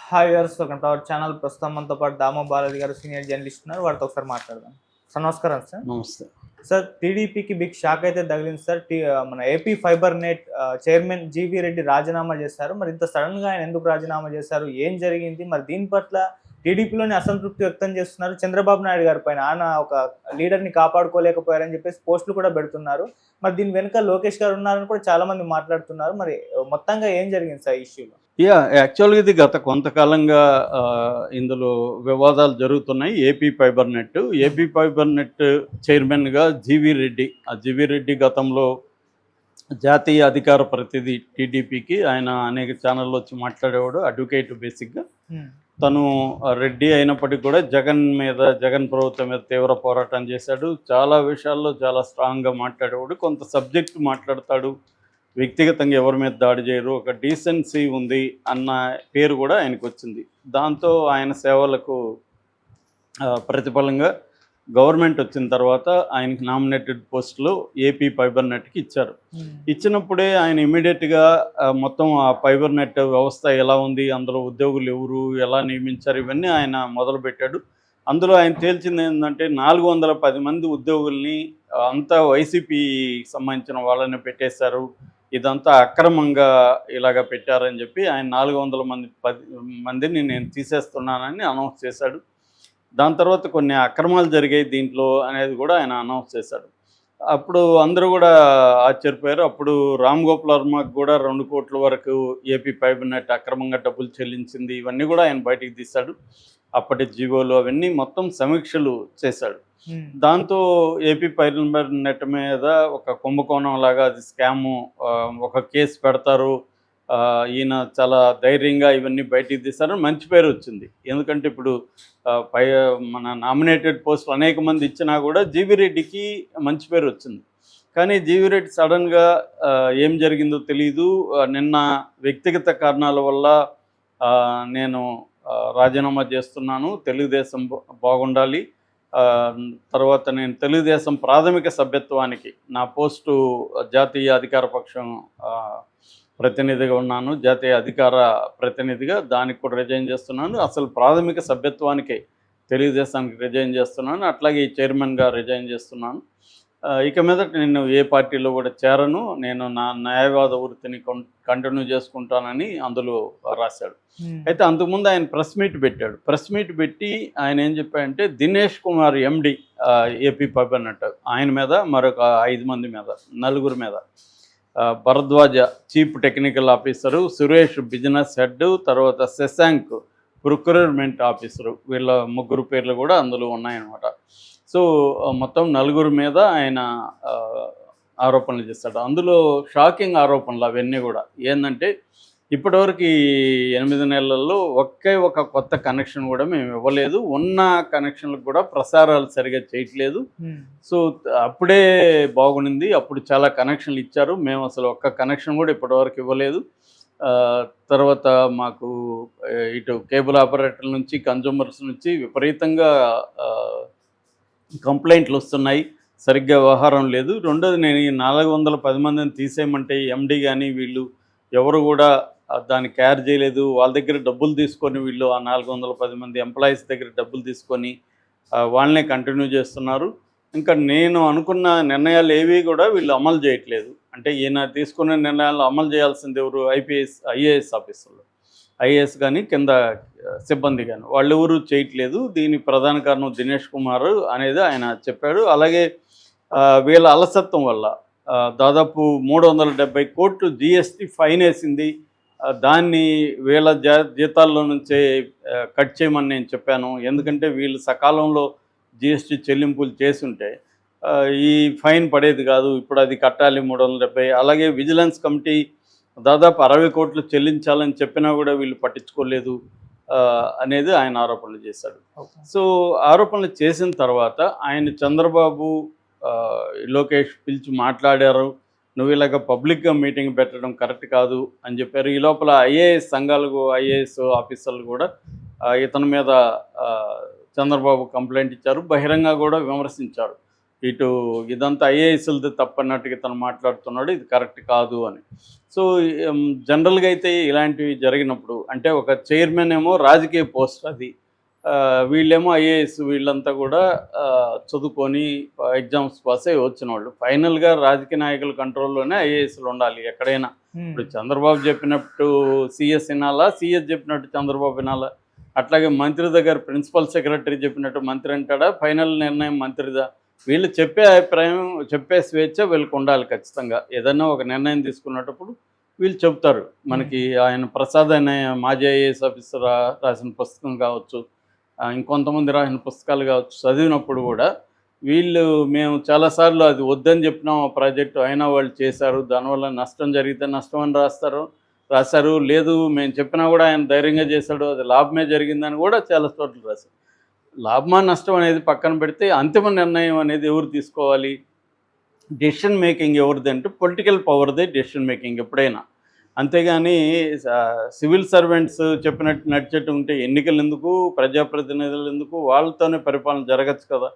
Hi viewers, welcome to our channel. ప్రస్తుతం మనతో పాటు దామో బాలాజీ గారు సీనియర్ జర్నలిస్ట్ ఉన్నారు. వారితో ఒకసారి మాట్లాడదాం. సార్ నమస్కారం సార్. నమస్తే. సార్, టీడీపీకి బిగ్ షాక్ అయితే తగిలింది సార్. మన AP fibre net chairman GV Reddy రాజీనామా చేశారు. మరి ఇంత సడన్ గా ఆయన ఎందుకు రాజీనామా చేశారు, ఏం జరిగింది, మరి దీని పట్ల టీడీపీలోని అసంతృప్తి వ్యక్తం చేస్తున్నారు. చంద్రబాబు నాయుడు గారి పైన ఆయన ఒక లీడర్ని కాపాడుకోలేకపోయారని చెప్పేసి పోస్టులు కూడా పెడుతున్నారు. మరి దీని వెనుక లోకేష్ గారు ఉన్నారని కూడా చాలా మంది మాట్లాడుతున్నారు. మరి మొత్తంగా ఏం జరిగింది సార్ ఈ ఇష్యూలో? యాక్చువల్గా ఇది గత కొంతకాలంగా ఇందులో వివాదాలు జరుగుతున్నాయి. ఏపీ ఫైబర్ నెట్ చైర్మన్గా జీవీ రెడ్డి. ఆ జీవీ రెడ్డి గతంలో జాతీయ అధికార ప్రతినిధి టీడీపీకి. ఆయన అనేక ఛానల్లో వచ్చి మాట్లాడేవాడు, అడ్వకేట్ బేసిక్గా. తను రెడ్డి అయినప్పటికీ కూడా జగన్ ప్రభుత్వం మీద తీవ్ర పోరాటం చేశాడు. చాలా విషయాల్లో చాలా స్ట్రాంగ్గా మాట్లాడేవాడు. కొంత సబ్జెక్టు మాట్లాడతాడు, వ్యక్తిగతంగా ఎవరి మీద దాడి చేయరు, ఒక డీసెన్సీ ఉంది అన్న పేరు కూడా ఆయనకు వచ్చింది. దాంతో ఆయన సేవలకు ప్రతిఫలంగా గవర్నమెంట్ వచ్చిన తర్వాత ఆయనకి నామినేటెడ్ పోస్టులు ఏపీ ఫైబర్ నెట్కి ఇచ్చారు. ఇచ్చినప్పుడే ఆయన ఇమీడియట్గా మొత్తం ఆ ఫైబర్ నెట్ వ్యవస్థ ఎలా ఉంది, అందులో ఉద్యోగులు ఎవరు, ఎలా నియమించారు, ఇవన్నీ ఆయన మొదలుపెట్టాడు. అందులో ఆయన తేల్చింది ఏంటంటే 410 మంది ఉద్యోగుల్ని అంతా వైసీపీకి సంబంధించిన వాళ్ళని పెట్టేశారు, ఇదంతా అక్రమంగా ఇలాగ పెట్టారని చెప్పి ఆయన 400 మందిని నేను తీసేస్తున్నానని అనౌన్స్ చేశాడు. దాని తర్వాత కొన్ని అక్రమాలు జరిగాయి దీంట్లో అనేది కూడా ఆయన అనౌన్స్ చేశాడు. అప్పుడు అందరూ కూడా ఆశ్చర్యపోయారు. అప్పుడు రామ్ గోపాల్ వర్మకు కూడా 2 కోట్ల వరకు ఏపీ ఫైబర్ నెట్ అక్రమంగా డబ్బులు చెల్లించింది, ఇవన్నీ కూడా ఆయన బయటికి తీశాడు. అప్పటి జీవోలు అవన్నీ మొత్తం సమీక్షలు చేశాడు. దాంతో ఏపీ ఫైబర్ నెట్ మీద ఒక కుంభకోణం లాగా అది స్కాము, ఒక కేసు పెడతారు, ఈయన చాలా ధైర్యంగా ఇవన్నీ బయటికి తీశారని మంచి పేరు వచ్చింది. ఎందుకంటే ఇప్పుడు మన నామినేటెడ్ పోస్టులు అనేక మంది ఇచ్చినా కూడా జీవీ రెడ్డికి మంచి పేరు వచ్చింది. కానీ జీవీ రెడ్డి సడన్గా ఏం జరిగిందో తెలీదు. నిన్న వ్యక్తిగత కారణాల వల్ల నేను రాజీనామా చేస్తున్నాను, తెలుగుదేశం బాగుండాలి, తర్వాత నేను తెలుగుదేశం ప్రాథమిక సభ్యత్వానికి నా పోస్టు జాతీయ అధికార పక్షం ప్రతినిధిగా ఉన్నాను, జాతీయ అధికార ప్రతినిధిగా, దానికి కూడా రిజైన్ చేస్తున్నాను, అసలు ప్రాథమిక సభ్యత్వానికే తెలుగుదేశానికి రిజైన్ చేస్తున్నాను, అట్లాగే ఈ చైర్మన్గా రిజైన్ చేస్తున్నాను. ఇక మీదట నేను ఏ పార్టీలో కూడా చేరను, నేను నా న్యాయవాద వృత్తిని కంటిన్యూ చేసుకుంటానని అందులో రాశాడు. అయితే అంతకుముందు ఆయన ప్రెస్ మీట్ పెట్టాడు. ప్రెస్ మీట్ పెట్టి ఆయన ఏం చెప్పాడంటే Dinesh Kumar MD AP fibre net, ఆయన మీద మరొక 5 మంది మీద, 4 మీద, Bharadwaj chief technical officer, Suresh business head, తర్వాత శశాంక్ ప్రొక్యూర్మెంట్ ఆఫీసరు, వీళ్ళ 3 పేర్లు కూడా అందులో ఉన్నాయన్నమాట. సో మొత్తం 4 మీద ఆయన ఆరోపణలు చేస్తాడు. అందులో షాకింగ్ ఆరోపణలు అవన్నీ కూడా. ఏంటంటే ఇప్పటివరకు 8 నెలల్లో ఒక కొత్త కనెక్షన్ కూడా మేము ఇవ్వలేదు, ఉన్న కనెక్షన్లకు కూడా ప్రసారాలు సరిగా చేయట్లేదు. సో అప్పుడే బాగుండింది, అప్పుడు చాలా కనెక్షన్లు ఇచ్చారు, మేము అసలు ఒక్క కనెక్షన్ కూడా ఇప్పటివరకు ఇవ్వలేదు. తర్వాత మాకు ఇటు కేబుల్ ఆపరేటర్ల నుంచి, కన్జ్యూమర్స్ నుంచి విపరీతంగా కంప్లైంట్లు వస్తున్నాయి, సరిగ్గా వ్యవహారం లేదు. రెండోది, నేను ఈ 410 మందిని తీసేయమంటే ఎండి కానీ వీళ్ళు ఎవరు కూడా దాన్ని కేర్ చేయలేదు. వాళ్ళ దగ్గర డబ్బులు తీసుకొని, వీళ్ళు ఆ 410 మంది ఎంప్లాయీస్ దగ్గర డబ్బులు తీసుకొని వాళ్ళనే కంటిన్యూ చేస్తున్నారు. ఇంకా నేను అనుకున్న నిర్ణయాలు ఏవి కూడా వీళ్ళు అమలు చేయట్లేదు. అంటే ఈయన తీసుకున్న నిర్ణయాలు అమలు చేయాల్సింది ఎవరు? ఐఏఎస్ ఆఫీసర్లు, ఐఏఎస్ కానీ కింద సిబ్బంది కానీ, వాళ్ళు ఎవరు చేయట్లేదు. దీని ప్రధాన కారణం దినేష్ కుమార్ అనేది ఆయన చెప్పాడు. అలాగే వీళ్ళ అలసత్వం వల్ల దాదాపు 370 కోట్లు జీఎస్టీ ఫైన్ వేసింది. దాన్ని వీళ్ళ జీతాల్లో నుంచే కట్ చేయమని నేను చెప్పాను. ఎందుకంటే వీళ్ళు సకాలంలో జీఎస్టీ చెల్లింపులు చేసుంటే ఈ ఫైన్ పడేది కాదు, ఇప్పుడు అది కట్టాలి 370. అలాగే విజిలెన్స్ కమిటీ దాదాపు 60 కోట్లు చెల్లించాలని చెప్పినా కూడా వీళ్ళు పట్టించుకోలేదు అనేది ఆయన ఆరోపణలు చేశాడు. సో ఆరోపణలు చేసిన తర్వాత ఆయన చంద్రబాబు, లోకేష్ పిలిచి మాట్లాడారు. నువ్వు ఇలాగ పబ్లిక్గా మీటింగ్ పెట్టడం కరెక్ట్ కాదు అని చెప్పారు. ఈ లోపల ఐఏఎస్ ఆఫీసర్లు కూడా ఇతని మీద చంద్రబాబు కంప్లైంట్ ఇచ్చారు, బహిరంగ కూడా విమర్శించారు. ఇటు ఇదంతా ఐఏఎస్లది తప్పన్నట్టుగా తను మాట్లాడుతున్నాడు, ఇది కరెక్ట్ కాదు అని. సో జనరల్గా అయితే ఇలాంటివి జరిగినప్పుడు అంటే ఒక చైర్మన్ ఏమో రాజకీయ పోస్ట్ అది, వీళ్ళేమో ఐఏఎస్, వీళ్ళంతా కూడా చదువుకొని ఎగ్జామ్స్ పాస్ అయ్యి వచ్చిన వాళ్ళు. ఫైనల్గా రాజకీయ నాయకుల కంట్రోల్లోనే ఐఏఎస్లు ఉండాలి ఎక్కడైనా. ఇప్పుడు చంద్రబాబు చెప్పినట్టు సిఎస్ వినాలా, సిఎస్ చెప్పినట్టు చంద్రబాబు వినాలా? అట్లాగే మంత్రి దగ్గర ప్రిన్సిపల్ సెక్రటరీ చెప్పినట్టు మంత్రి అంటాడా, ఫైనల్ నిర్ణయం మంత్రిదా? వీళ్ళు చెప్పే అభిప్రాయం, చెప్పే స్వేచ్ఛ వీళ్ళకి ఉండాలి ఖచ్చితంగా. ఏదైనా ఒక నిర్ణయం తీసుకున్నప్పుడు వీళ్ళు చెబుతారు. మనకి ఆయన ప్రసాద్ అనే మాజీ ఐఏఎస్ ఆఫీసర్ రాసిన పుస్తకం కావచ్చు, ఇంకొంతమంది రాసిన పుస్తకాలు కావచ్చు, చదివినప్పుడు కూడా మేము చాలాసార్లు అది వద్దని చెప్పినాం ఆ ప్రాజెక్టు, అయినా వాళ్ళు చేశారు, దానివల్ల నష్టం జరిగితే నష్టం అని రాశారు. లేదు మేము చెప్పినా కూడా ఆయన ధైర్యంగా చేశాడు, అది లాభమే జరిగిందని కూడా చాలా చోట్ల రాశారు. లాభమా నష్టం అనేది పక్కన పెడితే అంతిమ నిర్ణయం అనేది ఎవరు తీసుకోవాలి? డెసిషన్ మేకింగ్ ఎవరిది అంటే పొలిటికల్ పవర్దే డెసిషన్ మేకింగ్ ఎప్పుడైనా. అంతేగాని సివిల్ సర్వెంట్స్ చెప్పినట్టు నడిచేట్టు ఉంటే ఎన్నికలు ఎందుకు, ప్రజాప్రతినిధులు ఎందుకు, వాళ్ళతోనే పరిపాలన జరగచ్చు కదా.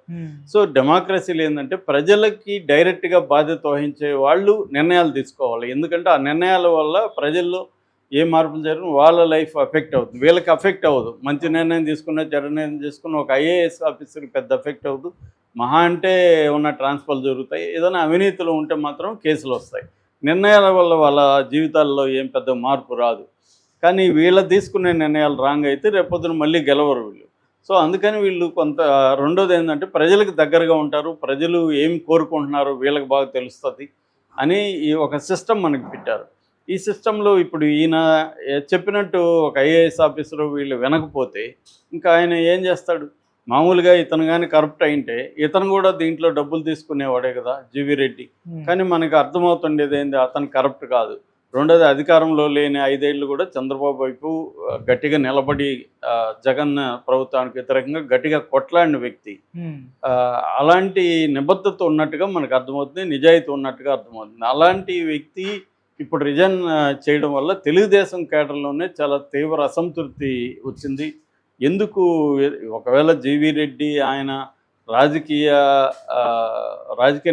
సో డెమోక్రసీలు ఏంటంటే ప్రజలకి డైరెక్ట్గా బాధ్యత వహించే వాళ్ళు నిర్ణయాలు తీసుకోవాలి. ఎందుకంటే ఆ నిర్ణయాల వల్ల ప్రజల్లో ఏ మార్పులు జరిగిన వాళ్ళ లైఫ్ ఎఫెక్ట్ అవుతుంది, వీళ్ళకి ఎఫెక్ట్ అవ్వదు. మంచి నిర్ణయం తీసుకున్న, చెడ్డ నిర్ణయం తీసుకున్న ఒక ఐఏఎస్ ఆఫీసర్కి పెద్ద ఎఫెక్ట్ అవ్వదు. మహా అంటే ఏమన్నా ట్రాన్స్ఫర్లు జరుగుతాయి, ఏదైనా అవినీతులు ఉంటే మాత్రం కేసులు వస్తాయి. నిర్ణయాల వల్ల వాళ్ళ జీవితాల్లో ఏం పెద్ద మార్పు రాదు. కానీ వీళ్ళ తీసుకునే నిర్ణయాలు రాంగ్ అయితే రేపొద్దున మళ్ళీ గెలవరు వీళ్ళు. సో అందుకని వీళ్ళు కొంత, రెండోది ఏంటంటే ప్రజలకు దగ్గరగా ఉంటారు, ప్రజలు ఏం కోరుకుంటున్నారో వీళ్ళకి బాగా తెలుస్తుంది అని ఈ ఒక సిస్టమ్ మనకి పెట్టారు. ఈ సిస్టంలో ఇప్పుడు ఈయన చెప్పినట్టు ఒక ఐఏఎస్ ఆఫీసరు వీళ్ళు వినకపోతే ఇంకా ఆయన ఏం చేస్తాడు? మామూలుగా ఇతను కానీ కరప్ట్ అయింటే ఇతను కూడా దీంట్లో డబ్బులు తీసుకునేవాడే కదా, జీవీ రెడ్డి. కానీ మనకు అర్థమవుతుండేది ఏంది, అతను కరప్ట్ కాదు. రెండోది అధికారంలో లేని 5 ఏళ్ళు కూడా చంద్రబాబు వైపు గట్టిగా నిలబడి జగన్ ప్రభుత్వానికి వ్యతిరేకంగా గట్టిగా కొట్లాడిన వ్యక్తి. అలాంటి నిబద్ధత ఉన్నట్టుగా మనకు అర్థమవుతుంది, నిజాయితీ ఉన్నట్టుగా అర్థమవుతుంది. అలాంటి వ్యక్తి ఇప్పుడు రిజైన్ చేయడం వల్ల తెలుగుదేశం కేడర్లోనే చాలా తీవ్ర అసంతృప్తి వచ్చింది. ఎందుకు? ఒకవేళ జీవీ రెడ్డి ఆయన రాజకీయ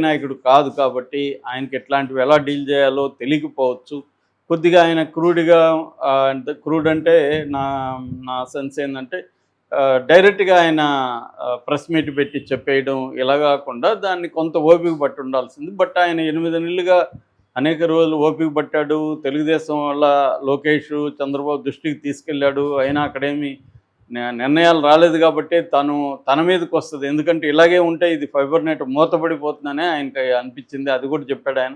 నాయకుడు కాదు కాబట్టి ఆయనకి ఎట్లాంటివి ఎలా డీల్ చేయాలో తెలియకపోవచ్చు. కొద్దిగా ఆయన క్రూడ్ అంటే నా సెన్స్ ఏంటంటే డైరెక్ట్గా ఆయన ప్రెస్ మీట్ పెట్టి చెప్పేయడం ఇలా కాకుండా దాన్ని కొంత ఓపిక పట్టి ఉండాల్సింది. బట్ ఆయన 8 నెలలుగా అనేక రోజులు ఓపిక పట్టాడు. తెలుగుదేశం వల్ల లోకేష్ చంద్రబాబు దృష్టికి తీసుకెళ్ళాడు, అయినా అక్కడేమి నిర్ణయాలు రాలేదు కాబట్టి తన మీదకి వస్తుంది. ఎందుకంటే ఇలాగే ఉంటే ఇది ఫైబర్ నెట్ మూతపడిపోతుందనే ఆయనకి అనిపించింది. అది కూడా చెప్పాడు ఆయన,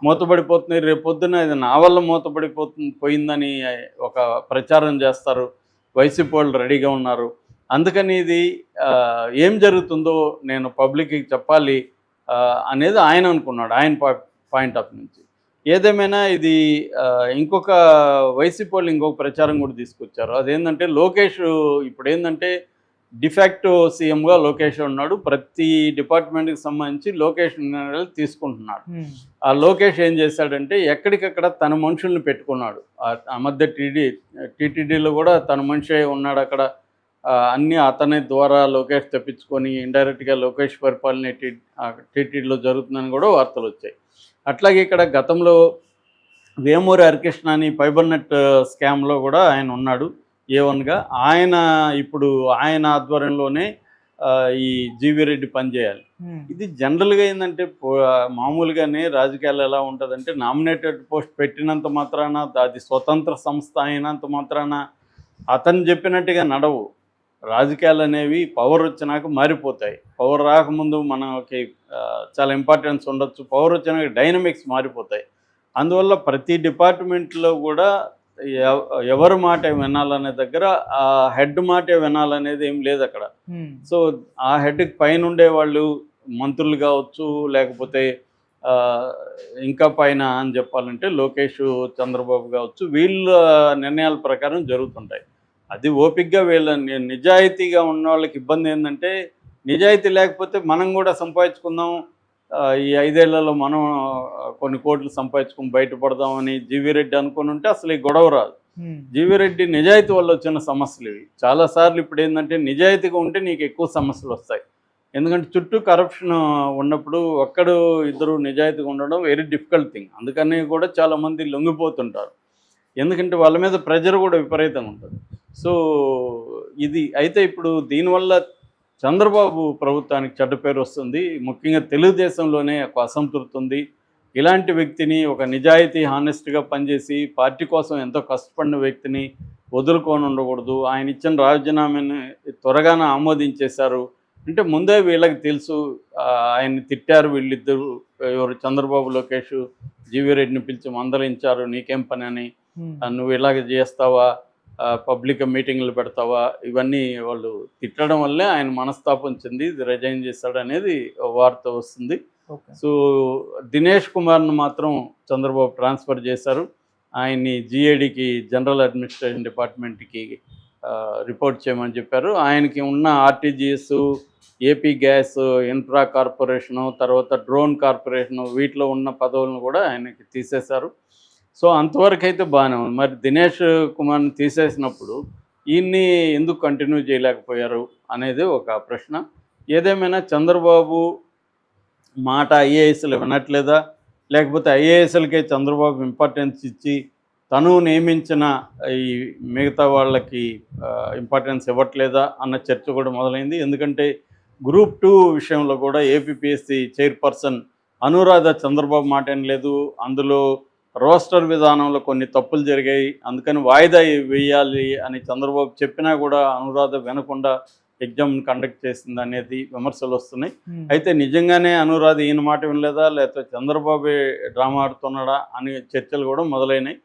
మూతపడిపోతుంది, రేపొద్దున ఇది నా వల్ల పోయిందని ఒక ప్రచారం చేస్తారు. వైసీపీ వాళ్ళు రెడీగా ఉన్నారు. అందుకని ఇది ఏం జరుగుతుందో నేను పబ్లిక్కి చెప్పాలి అనేది ఆయన అనుకున్నాడు, ఆయన పాయింట్ ఆఫ్ నుంచి. ఏదేమైనా ఇది ఇంకొక వైసీపీ వాళ్ళు ఇంకొక ప్రచారం కూడా తీసుకొచ్చారు. అదేంటంటే లోకేష్ ఇప్పుడు ఏంటంటే డిఫాక్టో సీఎంగా లోకేష్ ఉన్నాడు. ప్రతి డిపార్ట్మెంట్కి సంబంధించి లోకేష్ నిర్ణయాలు తీసుకుంటున్నాడు. ఆ లోకేష్ ఏం చేశాడంటే ఎక్కడికక్కడ తన మనుషుల్ని పెట్టుకున్నాడు. ఆ మధ్య టీటీడీలో కూడా తన మనిషి ఉన్నాడు అక్కడ. అన్నీ అతని ద్వారా లోకేష్ తెప్పించుకొని ఇండైరెక్ట్గా లోకేష్ పరిపాలన టీటీడీలో జరుగుతుందని కూడా వార్తలు వచ్చాయి. అట్లాగే ఇక్కడ గతంలో వేమూరి హరికృష్ణ అని ఫైబర్ నెట్ స్కామ్లో కూడా ఆయన ఉన్నాడు A1గా. ఇప్పుడు ఆయన ఆధ్వర్యంలోనే ఈ జీవీ రెడ్డి పనిచేయాలి. ఇది జనరల్గా ఏంటంటే మామూలుగానే రాజకీయాలు ఎలా ఉంటుందంటే నామినేటెడ్ పోస్ట్ పెట్టినంత మాత్రాన, అది స్వతంత్ర సంస్థ అయినంత మాత్రాన అతను చెప్పినట్టుగా నడవు. రాజకీయాలు అనేవి పవర్ వచ్చినాక మారిపోతాయి. పవర్ రాకముందు మనకి చాలా ఇంపార్టెన్స్ ఉండొచ్చు, పవర్ వచ్చినాక డైనమిక్స్ మారిపోతాయి. అందువల్ల ప్రతి డిపార్ట్మెంట్లో కూడా ఎవరి మాట వినాలనే దగ్గర ఆ హెడ్ మాటే వినాలనేది ఏం లేదు అక్కడ. సో ఆ హెడ్కి పైన ఉండే వాళ్ళు మంత్రులు కావచ్చు, లేకపోతే ఇంకా పైన అని చెప్పాలంటే లోకేష్, చంద్రబాబు కావచ్చు, వీళ్ళ నిర్ణయాల ప్రకారం జరుగుతుంటాయి. అది ఓపికగా నిజాయితీగా ఉన్న వాళ్ళకి ఇబ్బంది ఏంటంటే, నిజాయితీ లేకపోతే మనం కూడా సంపాదించుకుందాం, ఈ 5 ఏళ్లలో మనం కొన్ని కోట్లు సంపాదించుకుని బయటపడదామని జీవీ రెడ్డి అనుకుని ఉంటే అసలు ఈ గొడవ రాదు. జీవీ రెడ్డి నిజాయితీ వల్ల వచ్చిన సమస్యలు ఇవి. చాలాసార్లు ఇప్పుడు ఏంటంటే నిజాయితీగా ఉంటే నీకు ఎక్కువ సమస్యలు వస్తాయి. ఎందుకంటే చుట్టూ కరప్షన్ ఉన్నప్పుడు ఒక్కడు ఇద్దరు నిజాయితీగా ఉండడం వెరీ డిఫికల్ట్ థింగ్. అందుకని కూడా చాలామంది లొంగిపోతుంటారు. ఎందుకంటే వాళ్ళ మీద ప్రెజర్ కూడా విపరీతంగా ఉంటుంది. సో ఇది అయితే ఇప్పుడు దీనివల్ల చంద్రబాబు ప్రభుత్వానికి చెడ్డ పేరు వస్తుంది. ముఖ్యంగా తెలుగుదేశంలోనే ఒక అసంతృప్తి ఉంది. ఇలాంటి వ్యక్తిని, ఒక నిజాయితీ హానెస్ట్గా పనిచేసి పార్టీ కోసం ఎంతో కష్టపడిన వ్యక్తిని వదులుకొని ఉండకూడదు. ఆయన ఇచ్చిన రాజీనామాని త్వరగానే ఆమోదించేశారు అంటే ముందే వీళ్ళకి తెలుసు. ఆయన్ని తిట్టారు వీళ్ళిద్దరు, ఎవరు చంద్రబాబు లోకేష్ జీవీ రెడ్డిని పిలిచి మందలించారు, నీకేం పని అని, నువ్వు ఇలాగ చేస్తావా, పబ్లిక్ మీటింగ్లు పెడతావా, ఇవన్నీ వాళ్ళు తిట్టడం వల్లే ఆయన మనస్తాపం చెంది రిజైన్ చేశాడు అనేది వార్త వస్తుంది. సో దినేష్ కుమార్ను మాత్రం చంద్రబాబు ట్రాన్స్ఫర్ చేశారు. ఆయన్ని జిఏడికి, జనరల్ అడ్మినిస్ట్రేషన్ డిపార్ట్మెంట్కి రిపోర్ట్ చేయమని చెప్పారు. ఆయనకి ఉన్న RTGS, AP gas, infra corporation, తర్వాత డ్రోన్ కార్పొరేషను, వీటిలో ఉన్న పదవులను కూడా ఆయనకి తీసేశారు. సో అంతవరకు అయితే బాగానే ఉంది. మరి దినేష్ కుమార్ని తీసేసినప్పుడు ఈయన్ని ఎందుకు కంటిన్యూ చేయలేకపోయారు అనేది ఒక ప్రశ్న. ఏదేమైనా చంద్రబాబు మాట ఐఏఎస్లు వినట్లేదా, లేకపోతే ఐఏఎస్లకే చంద్రబాబు ఇంపార్టెన్స్ ఇచ్చి తను నియమించిన ఈ మిగతా వాళ్ళకి ఇంపార్టెన్స్ ఇవ్వట్లేదా అన్న చర్చ కూడా మొదలైంది. ఎందుకంటే గ్రూప్ 2 విషయంలో కూడా ఏపీపీఎస్సీ చైర్పర్సన్ అనురాధ చంద్రబాబు మాట ఏం లేదు. అందులో రోస్టర్ విధానంలో కొన్ని తప్పులు జరిగాయి, అందుకని వాయిదా వేయాలి అని చంద్రబాబు చెప్పినా కూడా అనురాధ వినకుండా ఎగ్జామ్ కండక్ట్ చేసింది అనేది విమర్శలు వస్తున్నాయి. అయితే నిజంగానే అనురాధ ఈయన మాట వినలేదా, లేకపోతే చంద్రబాబు డ్రామా ఆడుతున్నాడా అనే చర్చలు కూడా మొదలైనాయి.